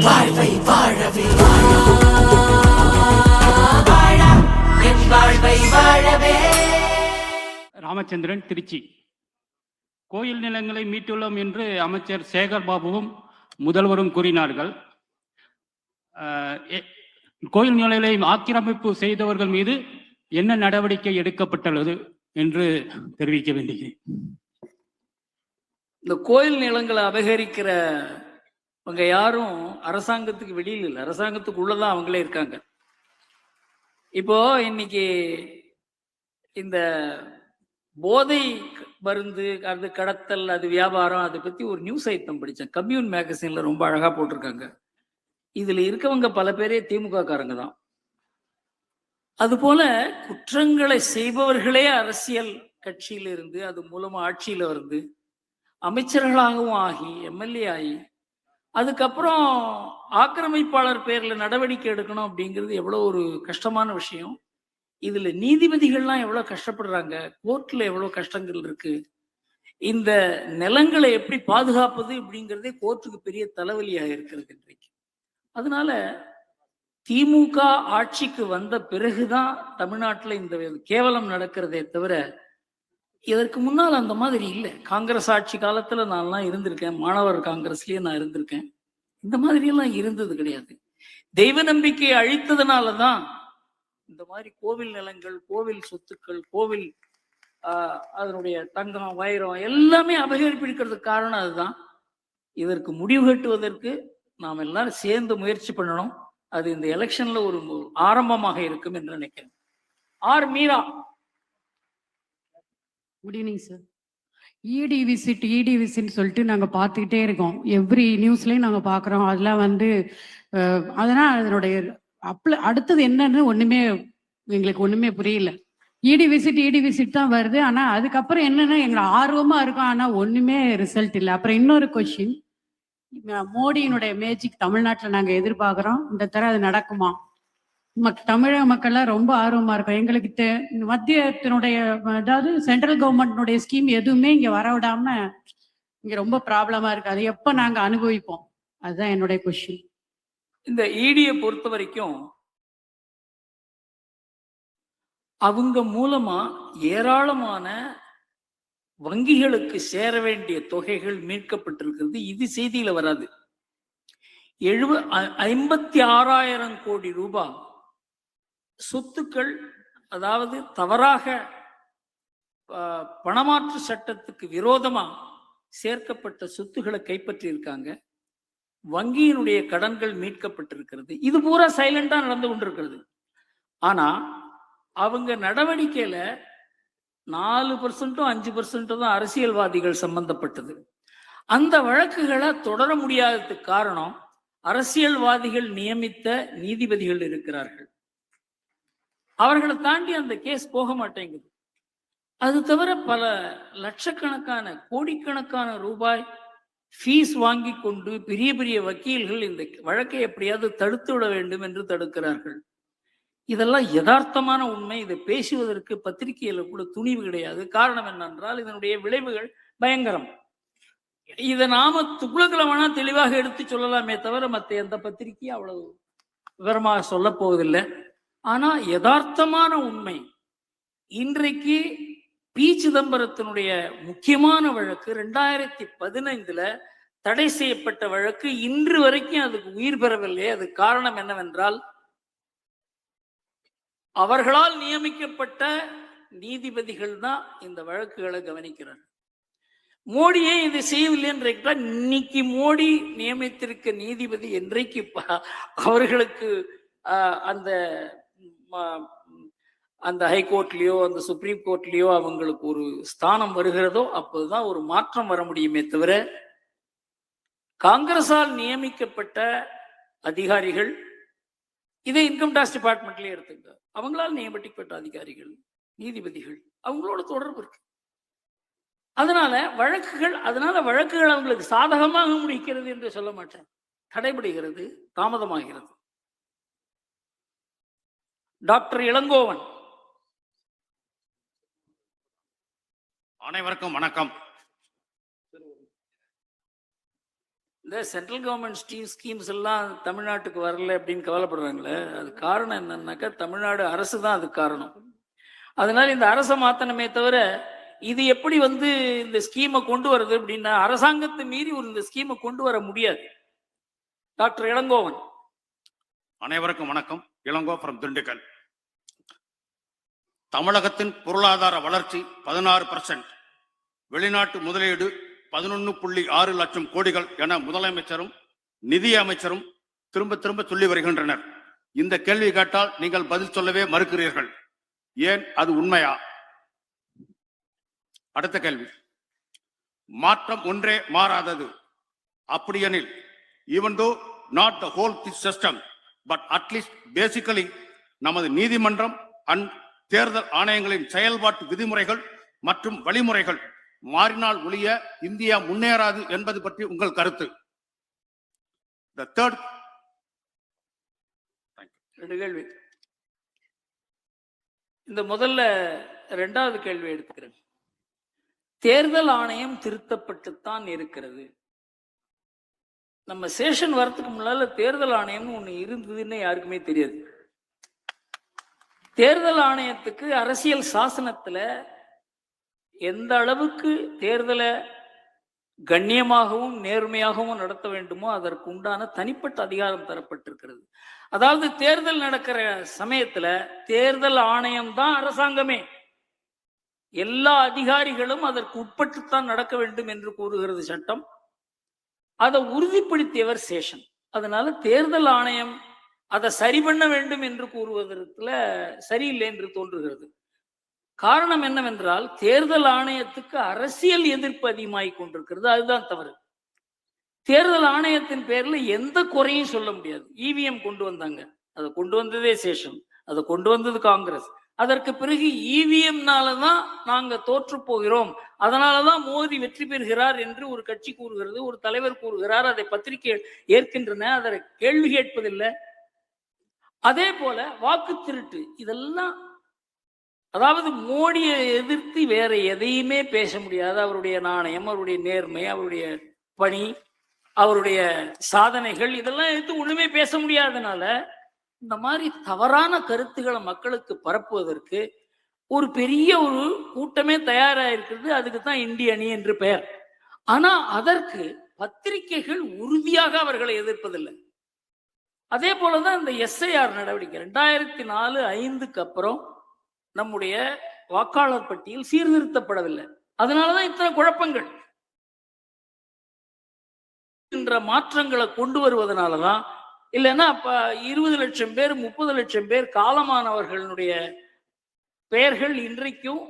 வாழ்வை வாழவே வாழ்வை வாழவே. ராமச்சந்திரன், திருச்சி. கோயில் நிலங்களை மீட்டுள்ளோம் என்று அமைச்சர் சேகர் பாபுவும் முதல்வரும் கூறினார்கள். கோயில் நிலைகளை ஆக்கிரமிப்பு செய்தவர்கள் மீது என்ன நடவடிக்கை எடுக்கப்பட்டுள்ளது என்று தெரிவிக்க வேண்டுகிறேன். இந்த கோயில் நிலங்களை அபகரிக்கிறவங்க யாரும் அரசாங்கத்துக்கு வெளியில் இல்லை, அரசாங்கத்துக்கு உள்ளதான் அவங்களே இருக்காங்க. இப்போ இன்னைக்கு இந்த போதை மருந்து, அது கடத்தல், அது வியாபாரம், அதை பத்தி ஒரு நியூஸ் ஐட்டம் படித்தேன். கம்யூன் மேகசின்ல ரொம்ப அழகா போட்டிருக்காங்க. இதுல இருக்கவங்க பல பேரே திமுக காரங்க தான். அதுபோல குற்றங்களை செய்பவர்களே அரசியல் கட்சியில இருந்து அது மூலமா ஆட்சியில வந்து அமைச்சர்களாகவும் ஆகி எம்எல்ஏ ஆகி அதுக்கப்புறம் ஆக்கிரமிப்பாளர் பேர்ல நடவடிக்கை எடுக்கணும் அப்படிங்கிறது எவ்வளவு ஒரு கஷ்டமான விஷயம். இதுல நீதிபதிகள்லாம் எவ்வளவு கஷ்டப்படுறாங்க, கோர்ட்ல எவ்வளவு கஷ்டங்கள் இருக்கு. இந்த நிலங்களை எப்படி பாதுகாப்பது அப்படிங்கிறதே கோர்ட்டுக்கு பெரிய தலைவலியாக இருக்கிறது இன்றைக்கு. அதனால திமுக ஆட்சிக்கு வந்த பிறகுதான் தமிழ்நாட்டில் இந்த கேவலம் நடக்கிறதே தவிர இதற்கு முன்னால் அந்த மாதிரி இல்லை. காங்கிரஸ் ஆட்சி காலத்துல நான்லாம் இருந்திருக்கேன், மாணவர் காங்கிரஸ்லயே நான் இருந்திருக்கேன். இந்த மாதிரி எல்லாம் இருந்தது கிடையாது. தெய்வ நம்பிக்கையை அழித்ததுனாலதான் இந்த மாதிரி கோவில் நிலங்கள், கோவில் சொத்துக்கள், கோவில் அதனுடைய தங்கம், வைரம் எல்லாமே அபகரிப்பிடிக்கிறதுக்கு காரணம் அதுதான். இதற்கு முடிவு கட்டுவதற்கு நாம் எல்லாரும் சேர்ந்து முயற்சி பண்ணணும். அது இந்த எலெக்ஷன்ல ஒரு ஆரம்பமாக இருக்கும் என்று நினைக்கிறேன். R Meera. Good evening sir. ED விசிட்னு சொல்லிட்டு நாங்கள் பார்த்துக்கிட்டே இருக்கோம். எவ்ரி நியூஸ்லேயும் நாங்கள் பார்க்குறோம். அதெல்லாம் வந்து அதனால் அதனுடைய அடுத்தது என்னன்னு ஒன்றுமே எங்களுக்கு ஒன்றுமே புரியல. இடி விசிட் தான் வருது. ஆனால் அதுக்கப்புறம் என்னன்னா எங்களை ஆர்வமாக இருக்கும், ஆனால் ஒன்றுமே ரிசல்ட் இல்லை. அப்புறம் இன்னொரு கொஸ்டின், மோடியினுடைய மேஜிக் தமிழ்நாட்டில் நாங்கள் எதிர்பார்க்குறோம். இந்த தடவை அது நடக்குமா? தமிழக மக்கள்லாம் ரொம்ப ஆர்வமா இருக்கும். எங்களுக்கு மத்தியத்தினுடைய அதாவது சென்ட்ரல் கவர்மெண்ட்னுடைய ஸ்கீம் எதுவுமே இங்க வரவிடாம இங்க ரொம்ப ப்ராப்ளமா இருக்கு. அது எப்ப நாங்க அனுபவிப்போம்? அதுதான் என்னுடைய கொஸ்டின். இந்த ஈடியை பொறுத்த வரைக்கும் அவங்க மூலமா ஏராளமான வங்கிகளுக்கு சேர வேண்டிய தொகைகள் மீட்கப்பட்டிருக்கிறது. இது செய்தியில வராது. 56,000 கோடி ரூபாய் சொத்துக்கள், அதாவது தவறாக பணமாற்று சட்டத்துக்கு விரோதமா சேர்க்கப்பட்ட சொத்துக்களை கைப்பற்றி இருக்காங்க. வங்கியினுடைய கடன்கள் மீட்கப்பட்டிருக்கிறது. இது பூரா சைலண்டா நடந்து கொண்டிருக்கிறது. ஆனா அவங்க நடவடிக்கையில 4% 5% தான் அரசியல்வாதிகள் சம்பந்தப்பட்டது. அந்த வழக்குகளை தொடர முடியாததுக்கு காரணம் அரசியல்வாதிகள் நியமித்த நீதிபதிகள் இருக்கிறார்கள். அவர்களை தாண்டி அந்த கேஸ் போக மாட்டேங்குது. அது தவிர பல லட்சக்கணக்கான கோடிக்கணக்கான ரூபாய் ஃபீஸ் வாங்கி கொண்டு பெரிய பெரிய வக்கீல்கள் இந்த வழக்கை எப்படியாவது தடுத்து விட வேண்டும் என்று தடுக்கிறார்கள். இதெல்லாம் யதார்த்தமான உண்மை. இதை பேசுவதற்கு பத்திரிகையில கூட துணிவு கிடையாது. காரணம் என்னென்றால் இதனுடைய விளைவுகள் பயங்கரம். இதை நாம துக்குளத்துல வேணா தெளிவாக எடுத்து சொல்லலாமே தவிர மற்ற எந்த பத்திரிகையும் அவ்வளவு விவரமாக சொல்ல போவதில்லை. ஆனா யதார்த்தமான உண்மை, இன்றைக்கு பி சிதம்பரத்தினுடைய முக்கியமான வழக்கு 2015 தடை செய்யப்பட்ட வழக்கு இன்று வரைக்கும் அதுக்கு உயிர் பெறவில்லை. அது காரணம் என்னவென்றால் அவர்களால் நியமிக்கப்பட்ட நீதிபதிகள் தான் இந்த வழக்குகளை கவனிக்கிறார். மோடியே இதை செய்யவில்லை என்றால் இன்னைக்கு மோடி நியமித்திருக்க நீதிபதி என்றைக்கு அவர்களுக்கு அந்த அந்த ஹைகோர்ட்லயோ அந்த சுப்ரீம் கோர்ட்லயோ அவங்களுக்கு ஒரு ஸ்தானம் வருகிறதோ அப்போதுதான் ஒரு மாற்றம் வர முடியுமே தவிர காங்கிரஸால் நியமிக்கப்பட்ட அதிகாரிகள், இதை இன்கம் டேக்ஸ் டிபார்ட்மெண்ட்லயே எடுத்துங்க, அவங்களால் நியமிக்கப்பட்ட அதிகாரிகள், நீதிபதிகள், அவங்களோட தொடர்பு இருக்கு. அதனால வழக்குகள் அவங்களுக்கு சாதகமாக முடிக்கிறது என்று சொல்ல மாட்டேன், தடைபடுகிறது, தாமதமாகிறது. டாக்டர் இளங்கோவன். அனைவருக்கும் வணக்கம். இந்த சென்ட்ரல் கவர்மெண்ட் ஸ்கீம்ஸ் எல்லாம் தமிழ்நாட்டுக்கு வரல அப்படின்னு கவலைப்படுறாங்களே, அது காரணம் என்னன்னாக்கா தமிழ்நாடு அரசு தான் அதுக்கு காரணம். அதனால இந்த அரசை மாத்தனமே தவிர இது எப்படி இந்த ஸ்கீமை கொண்டு வருது அப்படின்னா அரசாங்கத்தை மீறி இந்த ஸ்கீமை கொண்டு வர முடியாது. டாக்டர் இளங்கோவன். அனைவருக்கும் வணக்கம். இளங்கோ from திண்டுக்கல். தமிழகத்தின் பொருளாதார வளர்ச்சி 16%, வெளிநாட்டு முதலீடு 11.6 லட்சம் கோடிகள் என முதலமைச்சரும் நிதி அமைச்சரும் திரும்ப திரும்ப சொல்லி வருகின்றனர். இந்த கேள்வி கேட்டால் நீங்கள் பதில் சொல்லவே மறுக்கிறீர்கள். ஏன், அது உண்மையா? அடுத்த கேள்வி, மாற்றம் ஒன்றே மாறாதது. அப்படியெனில் even though not the whole system but at least basically நமது நீதிமன்றம் அண்ட் தேர்தல் ஆணையங்களின் செயல்பாட்டு விதிமுறைகள் மற்றும் வழிமுறைகள் மாறினால் ஒழிய இந்தியா முன்னேறாது என்பது பற்றி உங்கள் கருத்து? The third. கேள்வி. இந்த முதல்ல இரண்டாவது கேள்வி எடுத்துக்கிறேன். தேர்தல் ஆணையம் திருத்தப்பட்டுத்தான் இருக்கிறது. நம்ம சேஷன் வரத்துக்கு முன்னால தேர்தல் ஆணையம்னு ஒண்ணு இருந்ததுன்னு யாருக்குமே தெரியாது. தேர்தல் ஆணையத்துக்கு அரசியல் சாசனத்துல எந்த அளவுக்கு தேர்தலை கண்ணியமாகவும் நேர்மையாகவும் நடத்த வேண்டுமோ அதற்கு உண்டான தனிப்பட்ட அதிகாரம் தரப்பட்டிருக்கிறது. அதாவது தேர்தல் நடக்கிற சமயத்துல தேர்தல் ஆணையம் தான் அரசாங்கமே, எல்லா அதிகாரிகளும் அதற்கு உட்பட்டுத்தான் நடக்க வேண்டும் என்று கூறுகிறது சட்டம். அதை உறுதிப்படுத்தியவர் சேஷன். அதனால தேர்தல் ஆணையம் அதை சரி பண்ண வேண்டும் என்று கூறுவதற்குல சரியில்லை என்று தோன்றுகிறது. காரணம் என்னவென்றால் தேர்தல் ஆணையத்துக்கு அரசியல் எதிர்ப்பு அதிகமாகிக் கொண்டிருக்கிறது. அதுதான் தவறு. தேர்தல் ஆணையத்தின் பேர்ல எந்த குறையும் சொல்ல முடியாது. இவிஎம் கொண்டு வந்தாங்க, அதை கொண்டு வந்ததே சேஷன், அதை கொண்டு வந்தது காங்கிரஸ். அதற்கு பிறகு இவிஎம்னாலதான் நாங்க தோற்று போகிறோம், அதனாலதான் மோடி வெற்றி பெறுகிறார் என்று ஒரு கட்சி கூறுகிறது, ஒரு தலைவர் கூறுகிறார், அதை பத்திரிகை ஏற்கின்றன, அதை கேள்வி கேட்பதில்லை. அதே போல வாக்கு திருட்டு, இதெல்லாம் அதாவது மோடியை எதிர்த்து வேற எதையுமே பேச முடியாது. அவருடைய நாணயம், அவருடைய நேர்மை, அவருடைய பணி, அவருடைய சாதனைகள், இதெல்லாம் எடுத்து ஒண்ணுமே பேச முடியாதனால இந்த மாதிரி தவறான கருத்துக்களை மக்களுக்கு பரப்புவதற்கு ஒரு பெரிய ஒரு கூட்டமே தயாரா இருக்கிறது. அதுக்கு தான் இந்திய அணி என்று பெயர். ஆனா அதற்கு பத்திரிகைகள் உறுதியாக அவர்களை எதிர்ப்பதில்லை. அதே போலதான் இந்த எஸ்ஐஆர் நடவடிக்கை 2004-05 அப்புறம் நம்முடைய வாக்காளர் பட்டியல் சீர்திருத்தப்படவில்லை. அதனாலதான் இத்தனை குழப்பங்கள். என்ற மாற்றங்களை கொண்டு வருவதனாலதான், இல்லைன்னா அப்ப 20 லட்சம் பேர் 30 லட்சம் பேர் காலமானவர்களுடைய பெயர்கள் இன்றைக்கும்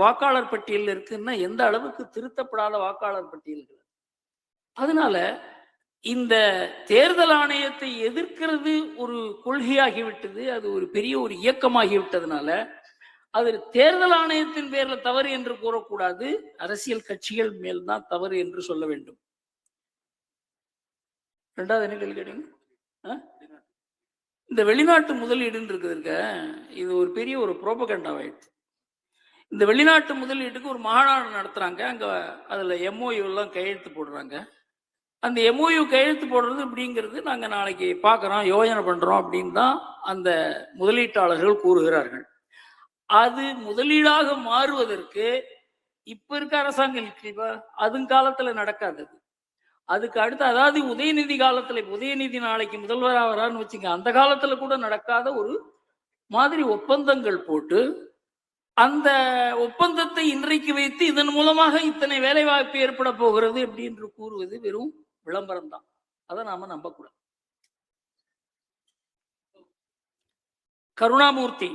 வாக்காளர் பட்டியலில் இருக்குன்னா எந்த அளவுக்கு திருத்தப்படாத வாக்காளர் பட்டியல்கள். அதனால இந்த தேர்தல் ஆணையத்தை எதிர்க்கிறது ஒரு கொள்கையாகிவிட்டது, அது ஒரு பெரிய ஒரு இயக்கமாகிவிட்டதுனால அது தேர்தல் ஆணையத்தின் பேர்ல தவறு என்று கூறக்கூடாது, அரசியல் கட்சிகள் மேல்தான் தவறு என்று சொல்ல வேண்டும். ரெண்டாவது என்ன கேள்வி கேட்டீங்க? இந்த வெளிநாட்டு முதலீடுன்னு இருக்குதுங்க, இது ஒரு பெரிய ஒரு புரோபகண்டாவாயிடுச்சு. இந்த வெளிநாட்டு முதலீட்டுக்கு ஒரு மாநாடு நடத்துறாங்க, அங்க அதுல MOU எல்லாம் கையெழுத்து போடுறாங்க. அந்த MOU கையெழுத்து போடுறது அப்படிங்கிறது நாங்க நாளைக்கு பார்க்குறோம், யோஜனை பண்றோம் அப்படின்னு தான் அந்த முதலீட்டாளர்கள் கூறுகிறார்கள். அது முதலீடாக மாறுவதற்கு இப்ப இருக்க அரசாங்கம் அதுங்காலத்துல நடக்காது. அதுக்கு அடுத்து, அதாவது உதயநிதி காலத்துல, உதயநிதி நாளைக்கு முதல்வராக வரான்னு வச்சுங்க, அந்த காலத்துல கூட நடக்காத ஒரு மாதிரி ஒப்பந்தங்கள் போட்டு அந்த ஒப்பந்தத்தை இன்றைக்கு வைத்து இதன் மூலமாக இத்தனை வேலை வாய்ப்பு ஏற்பட போகிறது அப்படின்னு கூறுவது வெறும் விளம்பரம் தான். அதை நாம நம்பக்கூடாது. கருணாமூர்த்தி.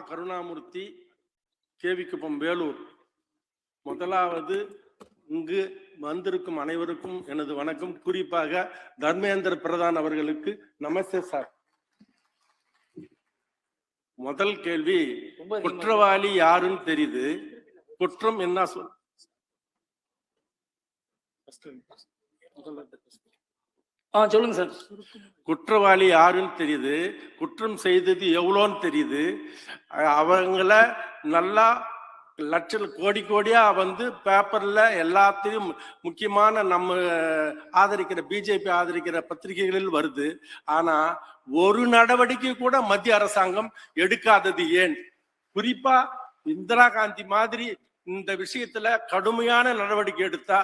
கருணாமூர்த்தி, கேவிக்குப்பம், வேலூர். முதலாவது இங்கு வந்திருக்கும் அனைவருக்கும் எனது வணக்கம். குறிப்பாக தர்மேந்திர பிரதான் அவர்களுக்கு நமஸ்தே சார். முதல் கேள்வி, குற்றவாளி யாருன்னு தெரியுது, குற்றம் என்ன சொல் சொல்லுங்க சார். குற்றவாளி யாருன்னு தெரியுது, குற்றம் செய்தது எவ்வளோன்னு தெரியுது, அவங்கள நல்லா கோடி கோடியா வந்து பேப்பர்ல எல்லாத்தையும் முக்கியமான நம்ம ஆதரிக்கிற பிஜேபி ஆதரிக்கிற பத்திரிகைகளில் வருது. ஆனா ஒரு நடவடிக்கை கூட மத்திய அரசாங்கம் எடுக்காதது ஏன்? குறிப்பா இந்திரா காந்தி மாதிரி இந்த விஷயத்துல கடுமையான நடவடிக்கை எடுத்தா,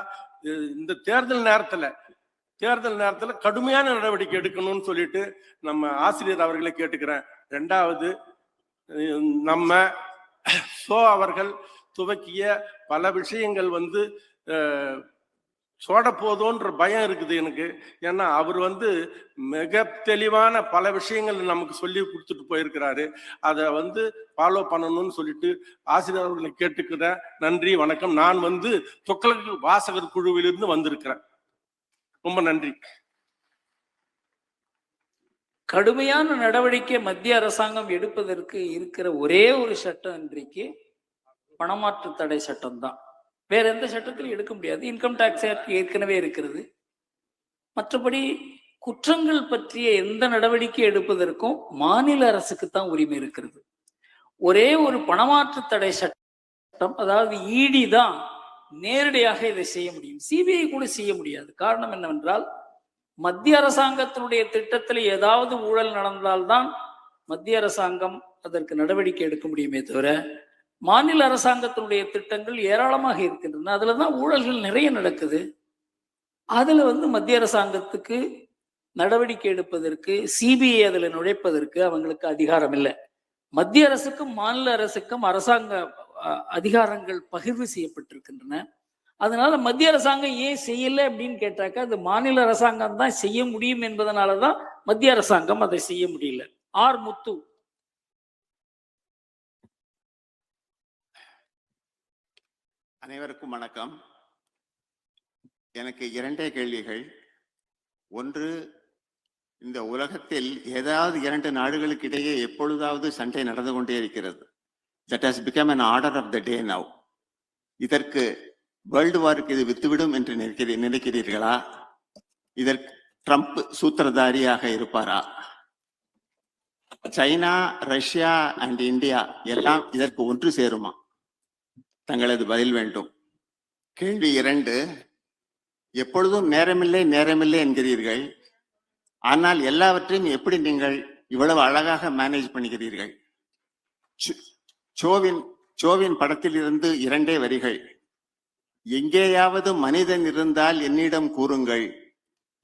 இந்த தேர்தல் நேரத்துல கடுமையான நடவடிக்கை எடுக்கணும்னு சொல்லிட்டு நம்ம ஆசிரியர் அவர்களை கேட்டுக்கிறேன். ரெண்டாவது, நம்ம அவர்கள் துவக்கிய பல விஷயங்கள் வந்து சோட போதோன்ற பயம் இருக்குது எனக்கு. ஏன்னா அவர் வந்து மிக தெளிவான பல விஷயங்கள் நமக்கு சொல்லி கொடுத்துட்டு போயிருக்கிறாரு. அதை வந்து ஃபாலோ பண்ணணும்னு சொல்லிட்டு ஆசிரியர் அவர்களை கேட்டுக்கிறேன். நன்றி, வணக்கம். நான் வந்து துக்ளக் வாசகர் குழுவிலிருந்து வந்திருக்கிறேன். ரொம்ப நன்றி. கடுமையான நடவடிக்கை மத்திய அரசாங்கம் எடுப்பதற்கு இருக்கிற ஒரே ஒரு சட்டம் இன்றைக்கு பணமாற்று தடை சட்டம் தான். வேற எந்த சட்டத்திலும் எடுக்க முடியாது. இன்கம் டாக்ஸ் ஆக்ட் ஏற்கனவே இருக்கிறது. மற்றபடி குற்றங்கள் பற்றிய எந்த நடவடிக்கை எடுப்பதற்கும் மாநில அரசுக்கு தான் உரிமை இருக்கிறது. ஒரே ஒரு பணமாற்று தடை சட்டம், அதாவது இடி தான் நேரடியாக இதை செய்ய முடியும். சிபிஐ கூட செய்ய முடியாது. காரணம் என்னவென்றால், மத்திய அரசாங்கத்தினுடைய திட்டத்தில் ஏதாவது ஊழல் நடந்தால்தான் மத்திய அரசாங்கம் அதற்கு நடவடிக்கை எடுக்க முடியுமே தவிர, மாநில அரசாங்கத்தினுடைய திட்டங்கள் ஏராளமாக இருக்கின்றன. அதுலதான் ஊழல்கள் நிறைய நடக்குது. அதுல வந்து மத்திய அரசாங்கத்துக்கு நடவடிக்கை எடுப்பதற்கு, சிபிஐ அதுல நுழைப்பதற்கு அவங்களுக்கு அதிகாரம் இல்லை. மத்திய அரசுக்கும் மாநில அரசுக்கும் அரசாங்க அதிகாரங்கள் பகிர்வு செய்யப்பட்டிருக்கின்றன. அதனால மத்திய அரசாங்கம் ஏன் செய்யல அப்படின்னு கேட்டாக்கா, அது மாநில அரசாங்கம் தான் செய்ய முடியும் என்பதனாலதான் மத்திய அரசாங்கம் அதை செய்ய முடியல. ஆர் முத்து. அனைவருக்கும் வணக்கம். எனக்கு இரண்டே கேள்விகள். ஒன்று, இந்த உலகத்தில் ஏதாவது இரண்டு நாடுகளுக்கு இடையே எப்பொழுதாவது சண்டை நடந்து கொண்டே இருக்கிறது. That has become an order of the day now. இதற்கு வேர்ல்டு வாருக்கு இது வித்துவிடும் என்று நினைக்கிறீர்களா? இதற்கு ட்ரம்ப் சூத்திரதாரியாக இருப்பாரா? சைனா, ரஷ்யா அண்ட் இந்தியா எல்லாம் இதற்கு ஒன்று சேருமா? தங்களது பதில் வேண்டும். கேள்வி 2, எப்பொழுதும் நேரமில்லை என்கிறீர்கள். ஆனால் எல்லாவற்றையும் எப்படி நீங்கள் இவ்வளவு அழகாக மேனேஜ் பண்ணுகிறீர்கள்? சோவின் படத்தில் இருந்து 2 வரிகள். எங்கேயாவது மனிதன் இருந்தால் என்னிடம் கூறுங்கள்,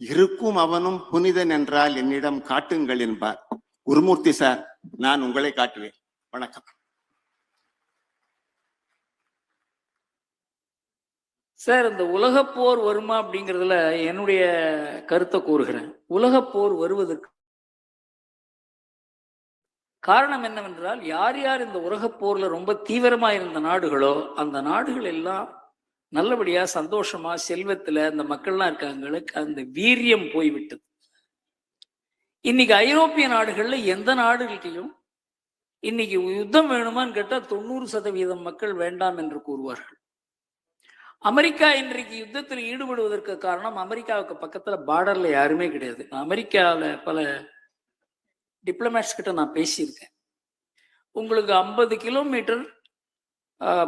இருக்கும் அவனும் புனிதன் என்றால் என்னிடம் காட்டுங்கள் என்பார். குருமூர்த்தி சார், நான் உங்களை காட்டுவேன். வணக்கம் சார். இந்த உலகப்போர் வருமா அப்படிங்கிறதுல என்னுடைய கருத்தை கூறுகிறேன். உலகப்போர் வருவதற்கு காரணம் என்னவென்றால், யார் யார் இந்த உலகப்போர்ல ரொம்ப தீவிரமா இருந்த நாடுகளோ அந்த நாடுகள் எல்லாம் நல்லபடியா சந்தோஷமா செல்வத்துல அந்த மக்கள்லாம் இருக்காங்களுக்கு அந்த வீரியம் போய்விட்டது. இன்னைக்கு ஐரோப்பிய நாடுகள்ல எந்த நாடுகளையும் இன்னைக்கு யுத்தம் வேணுமான்னு கேட்டா 90% மக்கள் வேண்டாம் என்று கூறுவார்கள். அமெரிக்கா இன்றைக்கு யுத்தத்தில் ஈடுபடுவதற்கு காரணம், அமெரிக்காவுக்கு பக்கத்துல பார்டர்ல யாருமே கிடையாது. அமெரிக்காவில் பல டிப்ளமேட்ஸ் கிட்ட நான் பேசியிருக்கேன். உங்களுக்கு 50 கிலோமீட்டர்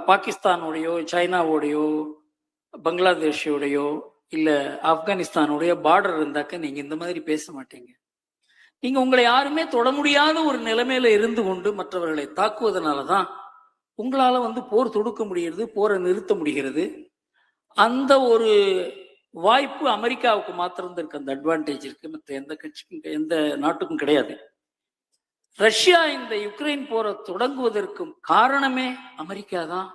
பாகிஸ்தானோடையோ சைனாவோடையோ பங்களாதேஷோடையோ இல்லை ஆப்கானிஸ்தானோடைய பார்டர் இருந்தாக்க நீங்க இந்த மாதிரி பேச மாட்டீங்க. நீங்க உங்களை யாருமே தொட முடியாத ஒரு நிலைமையில இருந்து கொண்டு மற்றவர்களை தாக்குவதனாலதான் உங்களால வந்து போர் தொடுக்க முடிகிறது, போரை நிறுத்த முடிகிறது. அந்த ஒரு வாய்ப்பு அமெரிக்காவுக்கு மாத்திரம் இருக்கு. அந்த அட்வான்டேஜ் இருக்கு, மற்ற எந்த கட்சிக்கும் எந்த நாட்டுக்கும் கிடையாது. ரஷ்யா இந்த யுக்ரைன் போரை தொடங்குவதற்கு காரணமே அமெரிக்கா தான்,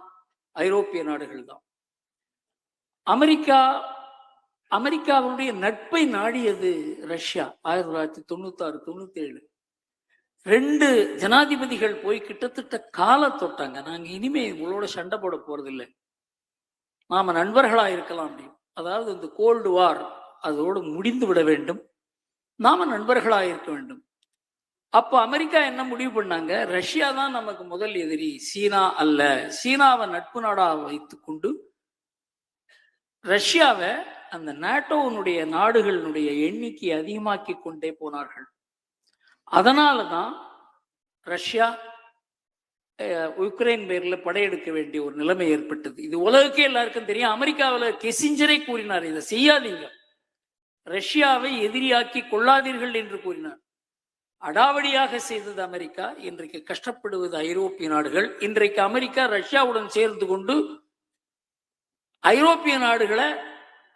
ஐரோப்பிய நாடுகள் தான். அமெரிக்காவுடைய நட்பை நாடியது ரஷ்யா 1996-97. 2 ஜனாதிபதிகள் போய் கிட்டத்தட்ட கால தொட்டாங்க. நாங்க இனிமே உங்களோட சண்டை போட போறதில்லை, நாம நண்பர்களா இருக்கலாம் அப்படின்னு. அதாவது இந்த கோல்டு வார் அதோடு முடிந்து விட வேண்டும், நாம நண்பர்களா இருக்க வேண்டும். அப்போ அமெரிக்கா என்ன முடிவு பண்ணாங்க, ரஷ்யா தான் நமக்கு முதல் எதிரி, சீனா அல்ல. சீனாவை நட்பு நாடா வைத்துக் கொண்டு ரஷ்யாவை அந்த நாட்டோனுடைய நாடுகளினுடைய எண்ணிக்கை அதிகமாக்கி கொண்டே போனார்கள். அதனாலதான் ரஷ்யா உக்ரைன் பேர்ல படையெடுக்க வேண்டிய ஒரு நிலைமை ஏற்பட்டது. இது உலகுக்கே எல்லாருக்கும் தெரியும். அமெரிக்காவில் கெசிஞ்சரை கூறினார், இதை செய்யாதீங்க, ரஷ்யாவை எதிரியாக்கி கொள்ளாதீர்கள் என்று கூறினார். அடாவடியாக செய்தது அமெரிக்கா. இன்றைக்கு கஷ்டப்படுவது ஐரோப்பிய நாடுகள். இன்றைக்கு அமெரிக்கா ரஷ்யாவுடன் சேர்ந்து கொண்டு ஐரோப்பிய நாடுகளை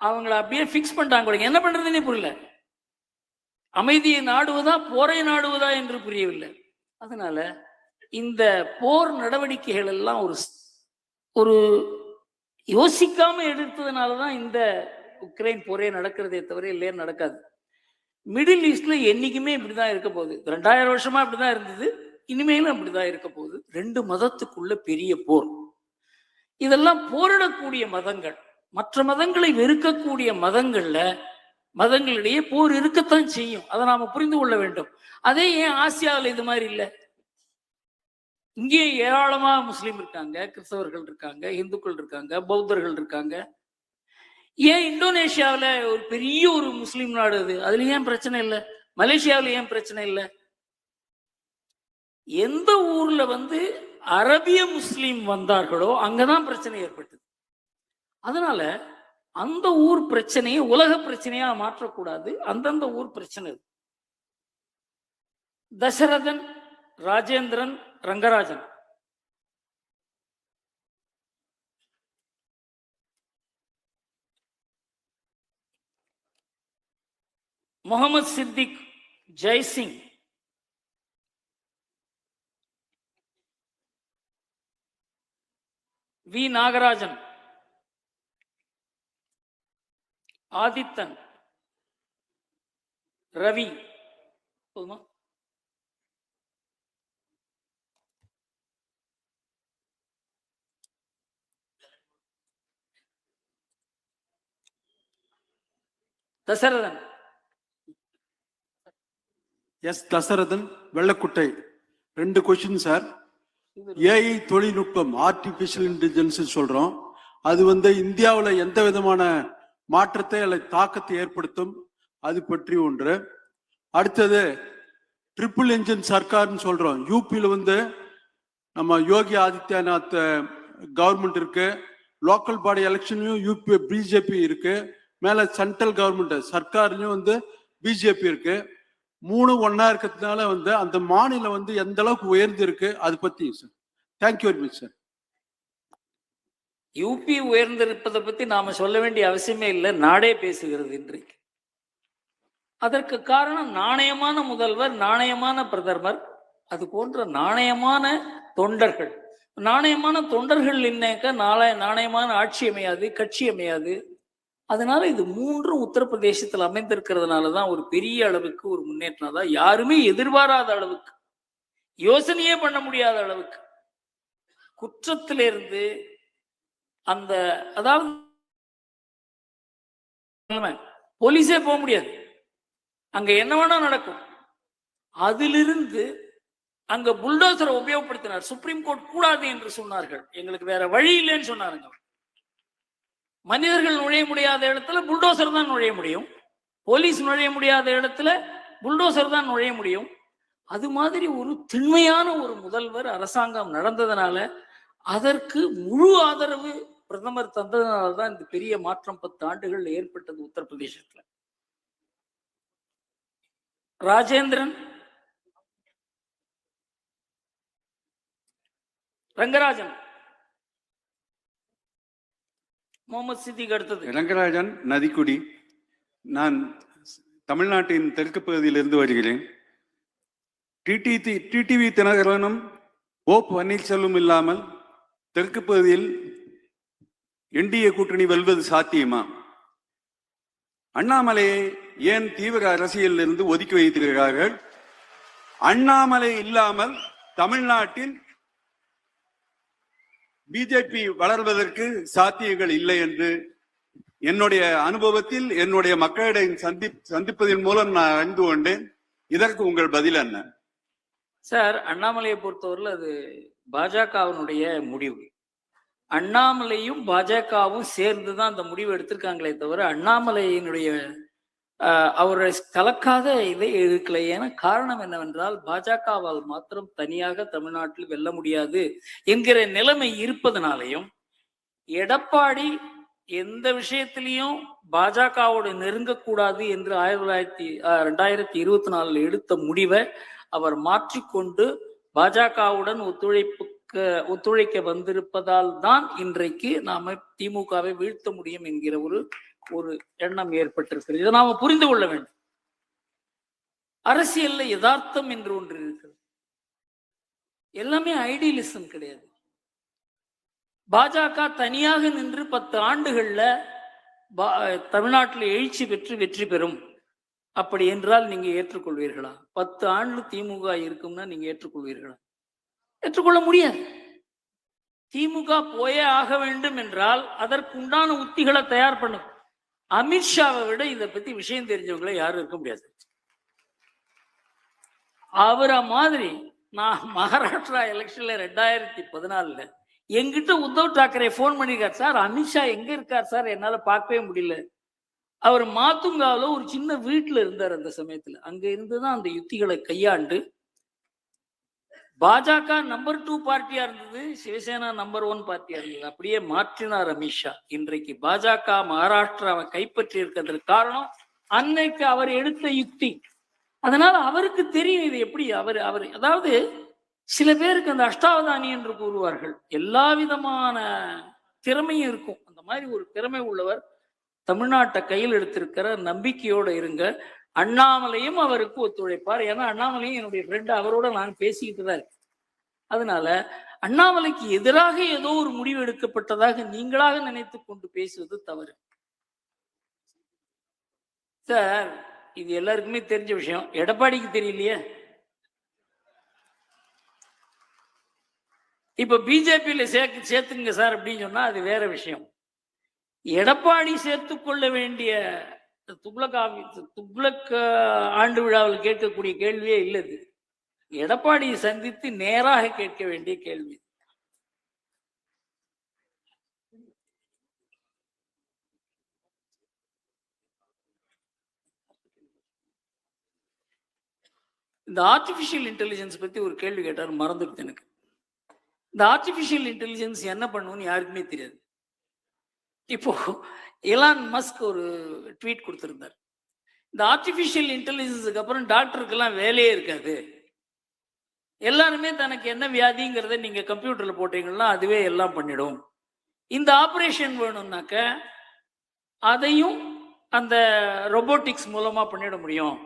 அவங்கள அப்படியே பிக்ஸ் பண்ணிட்டாங்க. என்ன பண்றதுன்னே புரியல. அமைதியை நாடுவதா போரை நாடுவதா என்று புரியவில்லை. அதனால இந்த போர் நடவடிக்கைகள் எல்லாம் ஒரு யோசிக்காம எடுத்ததுனாலதான் இந்த உக்ரைன் போரே நடக்கிறதே தவிர இல்லையே நடக்காது. மிடில் ஈஸ்ட்ல என்னைக்குமே இப்படிதான் இருக்க போகுது. 2000 வருஷமா இப்படிதான் இருந்தது, இனிமேலும் அப்படிதான் இருக்க போகுது. 2 மதத்துக்குள்ள பெரிய போர். இதெல்லாம் போரிடக்கூடிய மதங்கள். மற்ற மதங்களை வெறுக்கக்கூடிய மதங்களிடையே போர் இருக்கத்தான் செய்யும். அதை நாம புரிந்து கொள்ள வேண்டும். அதே ஏன் ஆசியாவில் இது மாதிரி இல்லை? இங்கே ஏராளமா முஸ்லீம் இருக்காங்க, கிறிஸ்தவர்கள் இருக்காங்க, இந்துக்கள் இருக்காங்க, பௌத்தர்கள் இருக்காங்க. ஏன் இந்தோனேஷியாவில் ஒரு பெரிய ஒரு முஸ்லீம் நாடு அது, அதுல ஏன் பிரச்சனை இல்லை? மலேசியாவில் ஏன் பிரச்சனை இல்லை? எந்த ஊர்ல அரபிய முஸ்லீம் வந்தார்களோ அங்கதான் பிரச்சனை ஏற்பட்டது. அதனால அந்த ஊர் பிரச்சனையை உலக பிரச்சனையா மாற்றக்கூடாது. அந்தந்த ஊர் பிரச்சனை. தசரதன், ராஜேந்திரன், ரங்கராஜன் முகமது சித்திக், ஜெய்சிங், வி நாகராஜன், ஆதித்தன், ரவி, போதுமா? Dasarathan. Yes Dasarathan, Vellakuttai. 2 question sir. AI தொழில்நுட்பம், ஆர்டிபிஷியல் இன்டெலிஜென்ஸ் சொல்றோம். அது இந்தியாவில் எந்த விதமான மாற்றத்தை அல்லது தாக்கத்தை ஏற்படுத்தும், அது பற்றி ஒன்று. அடுத்தது ட்ரிபிள் என்ஜின் சர்க்கார்னு சொல்றோம். யூபியில் நம்ம யோகி ஆதித்யநாத் கவர்மெண்ட் இருக்கு, லோக்கல் பாடி எலெக்ஷன்லயும் யூபி பிஜேபி இருக்கு, மேல சென்ட்ரல் கவர்மெண்ட் சர்க்கார்லயும் பிஜேபி இருக்கு. 3 ஒன்னா இருக்கிறதுனால அந்த மாநிலம் எந்த அளவுக்கு உயர்ந்து இருக்கு, அது பத்தி sir. Thank you very much sir. UP உயர்ந்திருப்பதை பத்தி நாம சொல்ல வேண்டிய அவசியமே இல்லை, நாடே பேசுகிறது இன்றைக்கு. அதற்கு காரணம் நாணயமான முதல்வர், நாணயமான பிரதமர், அது போன்ற நாணயமான தொண்டர்கள். நாணயமான தொண்டர்கள் இல்லைனாக்கா நாணயமான ஆட்சி அமையாது, கட்சி அமையாது. அதனால இது 3 உத்தரப்பிரதேசத்தில் அமைந்திருக்கிறதுனாலதான் ஒரு பெரிய அளவுக்கு ஒரு முன்னேற்றம் தான். யாருமே எதிர்பாராத அளவுக்கு, யோசனையே பண்ண முடியாத அளவுக்கு குற்றத்திலிருந்து அதாவது போலீஸே போக முடியாது, அங்க என்ன வேணா நடக்கும். அதிலிருந்து அங்க புல்டோசரை உபயோகப்படுத்தினார். சுப்ரீம் கோர்ட் கூடாது என்று சொன்னார்கள், எங்களுக்கு வேற வழி இல்லைன்னு சொன்னாருங்க. மனிதர்கள் நுழைய முடியாத இடத்துல புல்டோசர் தான் நுழைய முடியும், போலீஸ் நுழைய முடியாத இடத்துல புல்டோசர் தான் நுழைய முடியும். அது மாதிரி ஒரு திண்மையான ஒரு முதல்வர் அரசாங்கம் நடந்ததுனால, அதற்கு முழு ஆதரவு பிரதமர் தந்ததுனால தான் இந்த பெரிய மாற்றம் 10 ஆண்டுகள் ஏற்பட்டது உத்தரப்பிரதேசத்துல. ராஜேந்திரன், ரங்கராஜன், முகமது சித்திக் அடுத்தது. ரங்கராஜன், நதிக்குடி. நான் தமிழ்நாட்டின் தெற்கு பகுதியிலிருந்து வருகிறேன். டிடிவி தினகரனும் ஓ பன்னீர்செல்வம் இல்லாமல் தெற்கு பகுதியில் என்டிஏ கூட்டணி வெல்வது சாத்தியமா? அண்ணாமலையை ஏன் தீவிர அரசியலில் இருந்து ஒதுக்கி வைத்திருக்கிறார்கள்? அண்ணாமலை இல்லாமல் தமிழ்நாட்டில் பிஜேபி வளர்வதற்கு சாத்தியங்கள் இல்லை என்று என்னுடைய அனுபவத்தில், என்னுடைய மக்களிடம் சந்திப்பதன் மூலம் நான் அறிந்து கொண்டேன். இதற்கு உங்கள் பதில் என்ன? சார், அண்ணாமலையை பொறுத்தவரையில் அது பாஜகவினுடைய முடிவு. அண்ணாமலையும் பாஜகவும் சேர்ந்துதான் அந்த முடிவு எடுத்திருக்காங்களே தவிர, அண்ணாமலையினுடைய அவரை கலக்காத இதை எடுக்கல. ஏன்னா காரணம் என்னவென்றால் பாஜகவால் மாத்திரம் தனியாக தமிழ்நாட்டில் வெல்ல முடியாது என்கிற நிலைமை இருப்பதனாலையும், எடப்பாடி எந்த விஷயத்திலையும் பாஜகவோடு நெருங்கக்கூடாது என்று 2024 எடுத்த முடிவை அவர் மாற்றிக்கொண்டு பாஜகவுடன் ஒத்துழைக்க வந்திருப்பதால் தான் இன்றைக்கு நாம திமுகவை வீழ்த்த முடியும் என்கிற ஒரு எண்ணம் ஏற்பட்டிருக்கிறது. இதை நாம புரிந்து கொள்ள வேண்டும். அரசியல்ல யதார்த்தம் என்று ஒன்று இருக்கிறது. எல்லாமே ஐடியலிசம் கிடையாது. பாஜக தனியாக நின்று 10 ஆண்டுகள்ல தமிழ்நாட்டில் எழுச்சி பெற்று வெற்றி பெறும் அப்படி என்றால் நீங்க ஏற்றுக்கொள்வீர்களா? 10 ஆண்டு திமுக இருக்கும்னா நீங்க ஏற்றுக்கொள்வீர்களா? ஏற்றுக்கொள்ள முடியாது. திமுக போயே ஆக வேண்டும் என்றால் அதற்குண்டான உத்திகளை தயார் பண்ணும். அமித்ஷாவை விட இதை பத்தி விஷயம் தெரிஞ்சவங்கள யாரும் இருக்க முடியாது. அவரை மாதிரி நான் மகாராஷ்டிரா எலெக்ஷன்ல 2014 என்கிட்ட உத்தவ் தாக்கரே போன் பண்ணிருக்காரு, சார் அமித்ஷா எங்க இருக்கார் சார், என்னால பார்க்கவே முடியல. அவர் மாத்துங்காவில ஒரு சின்ன வீட்டுல இருந்தார் அந்த சமயத்துல. அங்க இருந்துதான் அந்த யுத்திகளை கையாண்டு பாஜக நம்பர் 2 பார்ட்டியா இருந்தது, சிவசேனா நம்பர் 1 பார்ட்டியா இருந்தது. அப்படியே மாற்றினார் அமித்ஷா. இன்றைக்கு பாஜக மகாராஷ்டிராவை கைப்பற்றி இருக்கிறதுக்கு காரணம் அன்னைக்கு அவர் எடுத்த யுக்தி. அதனால அவருக்கு தெரியும் இது எப்படி. அவர் அதாவது சில பேருக்கு அந்த அஷ்டாவதானி என்று கூறுவார்கள், எல்லா விதமான திறமையும் இருக்கும். அந்த மாதிரி ஒரு திறமை உள்ளவர் தமிழ்நாட்டை கையில் எடுத்திருக்கிற நம்பிக்கையோட இருங்க. அண்ணாமலையும் அவருக்கு ஒத்துழைப்பார். ஏன்னா அண்ணாமலையும் என்னுடைய ஃப்ரெண்டு, அவரோட நான் பேசிக்கிட்டு தான் இருக்கேன். அதனால அண்ணாமலைக்கு எதிராக ஏதோ ஒரு முடிவு எடுக்கப்பட்டதாக நீங்களாக நினைத்து கொண்டு பேசுவது தவறு. சார் இது எல்லாருக்குமே தெரிஞ்ச விஷயம், எடப்பாடிக்கு தெரியலையே. இப்ப பிஜேபியில சேர்த்துங்க சார் அப்படின்னு சொன்னா அது வேற விஷயம். எடப்பாடி சேர்த்துக்கொள்ள வேண்டிய துக்ளக் ஆண்டு விழாவில் கேட்கக்கூடிய கேள்வியே இல்லது. எடப்பாடியை சந்தித்து நேராக கேட்க வேண்டிய கேள்வி. இந்த ஆர்டிபிஷியல் இன்டெலிஜென்ஸ் பத்தி ஒரு கேள்வி கேட்டார், மறந்துடுது எனக்கு. இந்த ஆர்டிபிஷியல் இன்டெலிஜென்ஸ் என்ன பண்ணுன்னு யாருக்குமே தெரியாது. இப்போ எலான் மஸ்க் ஒரு ட்வீட் கொடுத்திருந்தார், இந்த ஆர்டிபிஷியல் இன்டெலிஜென்ஸுக்கு அப்புறம் டாக்டருக்கெல்லாம் வேலையே இருக்காது, எல்லாருமே தனக்கு என்ன வியாதிங்கிறத நீங்க கம்ப்யூட்டர்ல போட்டீங்கன்னா அதுவே எல்லாம் பண்ணிடும். இந்த ஆபரேஷன் வேணும்னாக்க அதையும் அந்த ரோபோட்டிக்ஸ் மூலமா பண்ணிட முடியும்.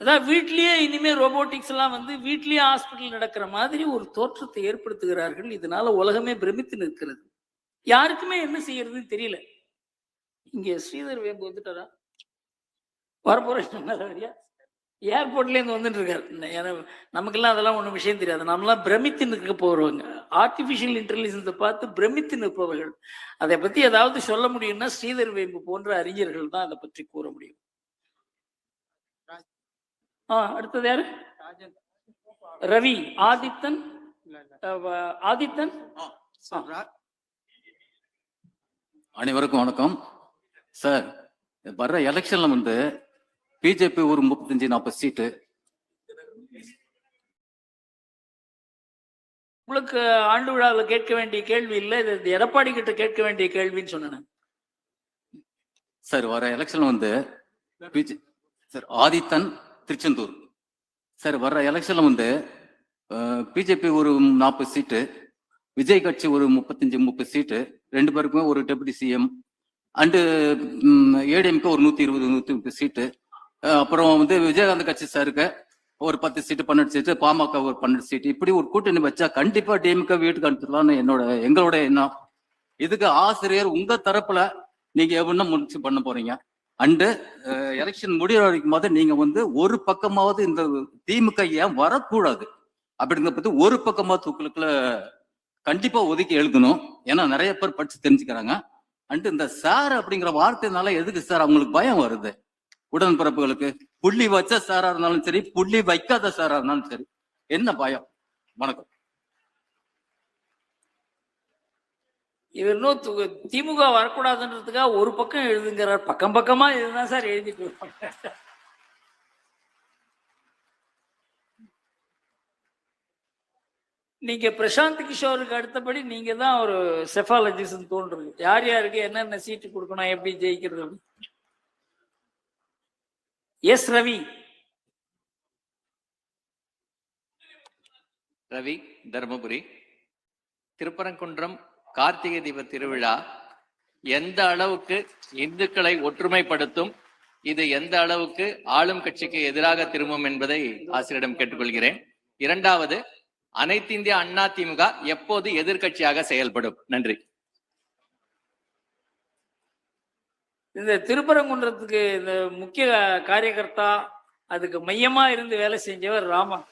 அதாவது வீட்லயே இனிமே ரோபோட்டிக்ஸ் எல்லாம் வந்து வீட்லயே ஹாஸ்பிட்டல் நடக்கிற மாதிரி ஒரு தோற்றத்தை ஏற்படுத்துகிறார்கள். இதனால உலகமே பிரமித்து நிற்கிறது. யாருக்குமே என்ன செய்யறதுன்னு தெரியல. இங்க ஸ்ரீதர் வேம்பு வந்துட்டாரா? வரப்போறியா? ஏர்போர்ட்ல இருந்து வந்துட்டு இருக்காரு. நமக்கெல்லாம் அதெல்லாம் ஒன்றும் விஷயம் தெரியாது. நம்மளாம் பிரமித்து நிற்க போறவங்க, ஆர்டிபிஷியல் இன்டெலிஜென்ஸை பார்த்து பிரமித்து நிற்பவர்கள். அதை பத்தி ஏதாவது சொல்ல முடியும்னா ஸ்ரீதர் வேம்பு போன்ற அறிஞர்கள் தான் அதை பற்றி கூற முடியும். அடுத்தது யாரு? ரவி ஆதித்தன். அனைவருக்கும் வணக்கம் சார். வர்ற எலெக்ஷன்ல வந்து பிஜேபி ஒரு 35-40 சீட்டு. உங்களுக்கு ஆண்டு விழாவில் கேட்க வேண்டிய கேள்வி இல்லை, இது எடப்பாடி கிட்ட கேட்க வேண்டிய கேள்வின்னு சொன்னேன் சார். வர எலெக்ஷன் வந்து சார் ஆதித்தன் திருச்செந்தூர் சார். வர்ற எலெக்ஷன்ல வந்து பிஜேபி ஒரு 40 சீட்டு, விஜய் கட்சி ஒரு 35-30 சீட்டு, 2 பேருக்குமே ஒரு டெபுட்டி சிஎம் அண்டு ஏடிஎம்கே ஒரு 120-130 சீட்டு. அப்புறம் வந்து விஜயகாந்த் கட்சி சாருக்கு ஒரு 10 சீட்டு, 12 சீட்டு, பாமக ஒரு 12 சீட்டு. இப்படி ஒரு கூட்டணி வச்சா கண்டிப்பா டிஎம்கே வீட்டுக்கு அனுப்பிடலாம்னு எங்களோட எண்ணம். இதுக்கு ஆசிரியர் உங்க தரப்புல நீங்க என்ன முயற்சி பண்ண போறீங்க? அண்டு எலெக்ஷன் முடிகிற வரைக்கும் போது நீங்க வந்து ஒரு பக்கமாவது இந்த திமுக ஏன் வரக்கூடாது அப்படிங்கிறத பத்தி ஒரு பக்கமாவது தூக்குலுக்குள்ள கண்டிப்பா ஒதுக்கி எழுதணும். ஏன்னா நிறைய பேர் படிச்சு தெரிஞ்சுக்கிறாங்க. அண்டு இந்த சார் அப்படிங்கிற வார்த்தைனால எதுக்கு சார் அவங்களுக்கு பயம் வருது? உடன்பிறப்புகளுக்கு புள்ளி வச்ச சாரா இருந்தாலும் சரி, புள்ளி வைக்காத சாரா இருந்தாலும் சரி, என்ன பயம்? வணக்கம். இவர் இன்னும் திமுக வரக்கூடாதுன்றதுக்காக ஒரு பக்கம் எழுதுங்கிறார். பக்கம் பக்கமா இதுதான் சார் எழுதிட்டு இருப்பாங்க. நீங்க பிரசாந்த் கிஷோருக்கு அடுத்தபடி நீங்க தான் ஒரு செஃபாலஜிஸ்ட் தோன்றுது. யார் யாருக்கு என்னென்ன சீட்டு கொடுக்கணும், எப்படி ஜெயிக்கிறது. எஸ் ரவி. ரவி, தர்மபுரி. திருப்பரங்குன்றம் கார்த்திகை தீப திருவிழா எந்த அளவுக்கு இந்துக்களை ஒற்றுமைப்படுத்தும், இது எந்த அளவுக்கு ஆளும் கட்சிக்கு எதிராக திரும்பும் என்பதை ஆசிரியரிடம் கேட்டுக்கொள்கிறேன். இரண்டாவது, அனைத்து இந்திய அண்ணா திமுக எப்போது எதிர்கட்சியாக செயல்படும்? நன்றி. இந்த திருப்பரங்குன்றத்துக்கு இந்த முக்கிய காரியகர்த்தா, அதுக்கு மையமா இருந்து வேலை செஞ்சவர் ராமன்.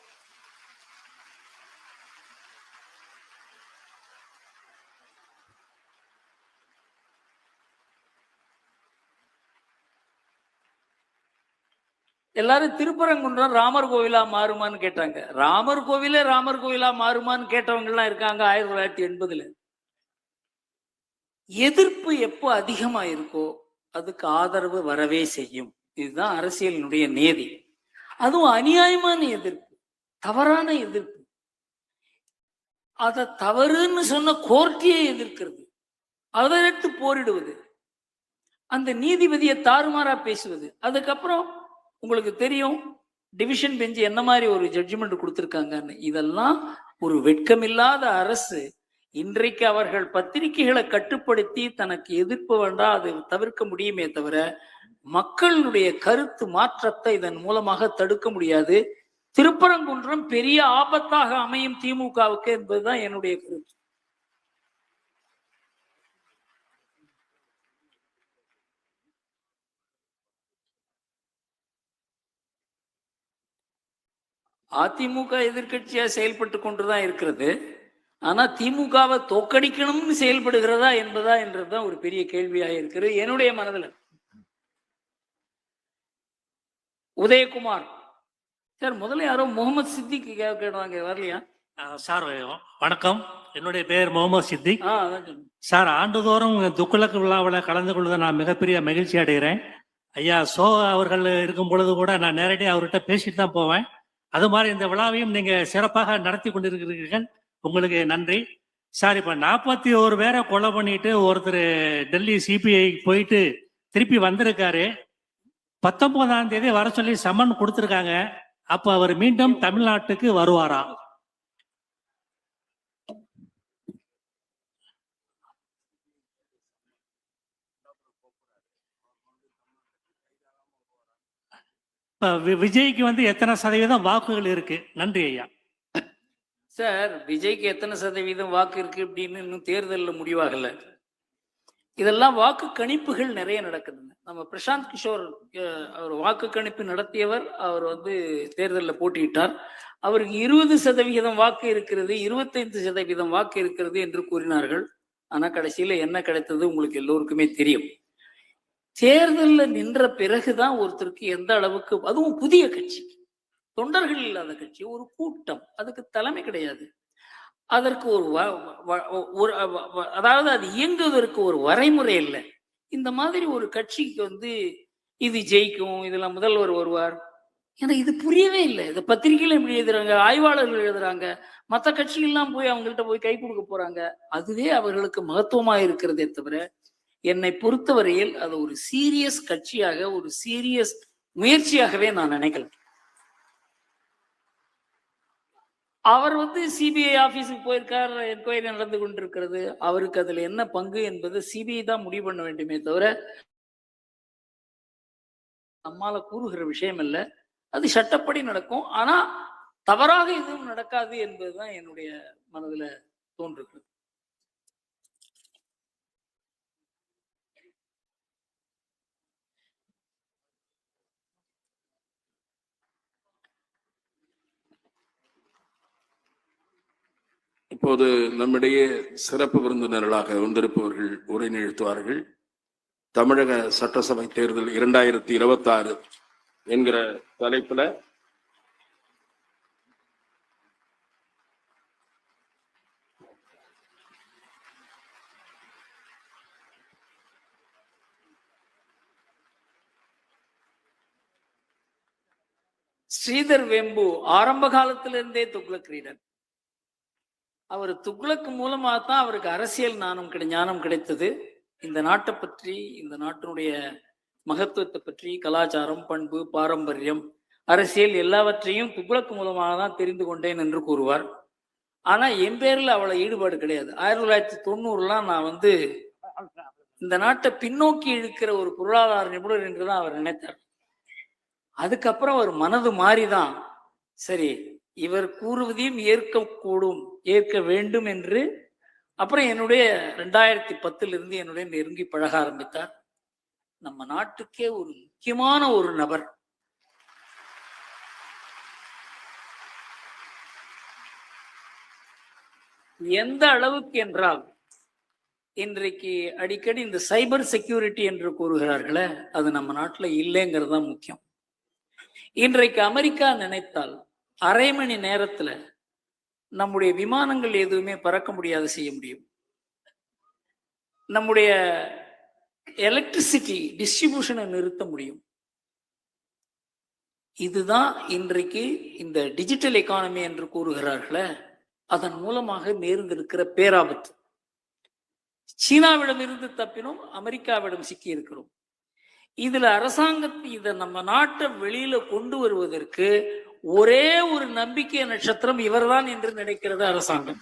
எல்லாரும் திருப்பரங்குன்றம் ராமர் கோவிலா மாறுமான்னு கேட்டாங்க. ராமர் கோவிலா மாறுமான்னு கேட்டவங்க எல்லாம் இருக்காங்க 1980. எதிர்ப்பு எப்போ அதிகமா இருக்கோ அதுக்கு ஆதரவு வரவே செய்யும். இதுதான் அரசியலினுடைய நேதி. அதுவும் அநியாயமான எதிர்ப்பு, தவறான எதிர்ப்பு, அத தவறுன்னு சொன்ன கோர்ட்டையே எதிர்க்கிறது, அதை எடுத்து போரிடுவது, அந்த நீதிபதியை தாறுமாறா பேசுவது. அதுக்கப்புறம் உங்களுக்கு தெரியும் டிவிஷன் பெஞ்ச் என்ன மாதிரி ஒரு ஜட்ஜ்மெண்ட் கொடுத்திருக்காங்கன்னு. இதெல்லாம் ஒரு வெட்கமில்லாத அரசு. இன்றைக்கு அவர்கள் பத்திரிகைகளை கட்டுப்படுத்தி தனக்கு எதிர்ப்பு வேண்டாம், அது தவிர்க்க முடியுமே தவிர மக்களுடைய கருத்து மாற்றத்தை இதன் மூலமாக தடுக்க முடியாது. திருப்பரங்குன்றம் பெரிய ஆபத்தாக அமையும் திமுகவுக்கு என்பதுதான் என்னுடைய கருத்து. அதிமுக எதிர்கட்சியா செயல்பட்டு கொண்டுதான் இருக்கிறது. ஆனா திமுகவை தோக்கடிக்கணும்னு செயல்படுகிறதா என்பதா என்றதுதான் ஒரு பெரிய கேள்வியாக இருக்கிறது என்னுடைய மனதில். உதயகுமார் சார், முதல்ல யாரோ முகமது சித்திக் கேட்டாங்க, வரலையா சார்? வணக்கம், என்னுடைய பெயர் முகமது சித்திக். அதான் சார், ஆண்டுதோறும் துக்குலக்கு விழாவில் கலந்து கொள்வதை நான் மிகப்பெரிய மகிழ்ச்சி அடைகிறேன். ஐயா சோ அவர்கள் இருக்கும் பொழுது கூட நான் நேரடியாக அவர்கிட்ட பேசிட்டு தான் போவேன். அது மாதிரி இந்த விழாவையும் நீங்க சிறப்பாக நடத்தி கொண்டிருக்கிறீர்கள், உங்களுக்கு நன்றி சார். இப்ப 41 பேரை கொலை பண்ணிட்டு ஒருத்தர் டெல்லி சிபிஐ போயிட்டு திருப்பி வந்திருக்காரு. 19ஆம் தேதி வர சொல்லி சம்மன் கொடுத்திருக்காங்க. அப்ப அவர் மீண்டும் தமிழ்நாட்டுக்கு வருவாரா? விஜய்க்கு வந்து எத்தனை சதவீதம் வாக்குகள் இருக்கு? நன்றி ஐயா. சார், விஜய்க்கு எத்தனை சதவீதம் வாக்கு இருக்கு அப்படின்னு இன்னும் தேர்தலில் முடிவாகல. இதெல்லாம் வாக்கு கணிப்புகள் நிறைய நடக்குதுங்க. நம்ம பிரசாந்த் கிஷோர் அவர் வாக்கு கணிப்பு நடத்தியவர். அவர் வந்து தேர்தலில் போட்டியிட்டார். அவருக்கு 20% வாக்கு இருக்கிறது, 25% வாக்கு இருக்கிறது என்று கூறினார்கள். ஆனா கடைசியில என்ன கிடைத்தது உங்களுக்கு எல்லோருக்குமே தெரியும். தேர்தலில் நின்ற பிறகுதான் ஒருத்தருக்கு எந்த அளவுக்கு, அதுவும் புதிய கட்சி, தொண்டர்கள் இல்லாத கட்சி, ஒரு கூட்டம், அதுக்கு தலைமை கிடையாது, அதற்கு ஒரு அதாவது அது இயங்குவதற்கு ஒரு வரைமுறை இல்லை. இந்த மாதிரி ஒரு கட்சிக்கு வந்து இது ஜெயிக்கும், இதுல முதல்வர் வருவார், ஏன்னா இது புரியவே இல்லை. இந்த பத்திரிகையில எப்படி எழுதுறாங்க, ஆய்வாளர்கள் எழுதுறாங்க, மற்ற கட்சிகள்லாம் போய் அவங்கள்ட்ட போய் கை கொடுக்க போறாங்க. அதுவே அவர்களுக்கு மகத்துவமா இருக்கிறதே தவிர என்னை பொறுத்தவரையில் அது ஒரு சீரியஸ் கட்சியாக, ஒரு சீரியஸ் முயற்சியாகவே நான் நினைக்கல. அவர் வந்து சிபிஐ ஆபீஸுக்கு போயிருக்கார், என்கொயரி நடந்து கொண்டிருக்கிறது. அவருக்கு அதுல என்ன பங்கு என்பது சிபிஐ தான் முடிவு பண்ண வேண்டுமே தவிர நம்மால கூறுகிற விஷயம் இல்லை. அது சட்டப்படி நடக்கும். ஆனா தவறாக எதுவும் நடக்காது என்பதுதான் என்னுடைய மனதுல தோன்றுகிறது. இப்போது நம்மிடையே சிறப்பு விருந்தினர்களாக வந்திருப்பவர்கள் உரை நிகழ்த்துவார்கள். தமிழக சட்டசபை தேர்தல் 2026 என்கிற தலைப்புல ஸ்ரீதர் வெம்பு ஆரம்ப காலத்திலிருந்தே துக்ளக் ரீடர். அவர் துக்ளக் மூலமா தான் அவருக்கு அரசியல் ஞானம் கிடைத்தது. இந்த நாட்டை பற்றி, இந்த நாட்டினுடைய மகத்துவத்தை பற்றி, கலாச்சாரம், பண்பு, பாரம்பரியம், அரசியல் எல்லாவற்றையும் துக்ளக் மூலமாக தான் தெரிந்து கொண்டேன் என்று கூறுவார். ஆனா என் பேர்ல அவ்வளவு ஈடுபாடு கிடையாது. 1990 நான் இந்த நாட்டை பின்னோக்கி இழுக்கிற ஒரு பொருளாதார நிபுணர் என்றுதான் அவர் நினைத்தார். அதுக்கப்புறம் அவர் மனது மாறிதான் சரி இவர் கூறுவதையும் ஏற்க வேண்டும் என்று அப்புறம் என்னுடைய 2010 என்னுடைய நெருங்கி பழக ஆரம்பித்தார். நம்ம நாட்டுக்கே ஒரு முக்கியமான ஒரு நபர். எந்த அளவுக்கு என்றால் இன்றைக்கு அடிக்கடி இந்த சைபர் செக்யூரிட்டி என்று கூறுகிறார்களே, அது நம்ம நாட்டில் இல்லைங்கிறது தான் முக்கியம். இன்றைக்கு அமெரிக்கா நினைத்தால் அரை மணி நேரத்துல நம்முடைய விமானங்கள் எதுவுமே பறக்க முடியாது செய்ய முடியும். நம்முடைய எலக்ட்ரிசிட்டி டிஸ்ட்ரிபியூஷனை நிறுத்த முடியும். இதுதான் இன்றைக்கு இந்த டிஜிட்டல் எக்கானமி என்று கூறுகிறார்களே, அதன் மூலமாக நேர்ந்திருக்கிற பேராபத்து. சீனாவிடம் இருந்து தப்பினோம், அமெரிக்காவிடம் சிக்கி இருக்கிறோம். இதுல அரசாங்கத்தை இதை நம்ம நாட்டை வெளியில கொண்டு வருவதற்கு ஒரே ஒரு நம்பிக்கை நட்சத்திரம் இவர்தான் என்று நினைக்கிறது அரசாங்கம்.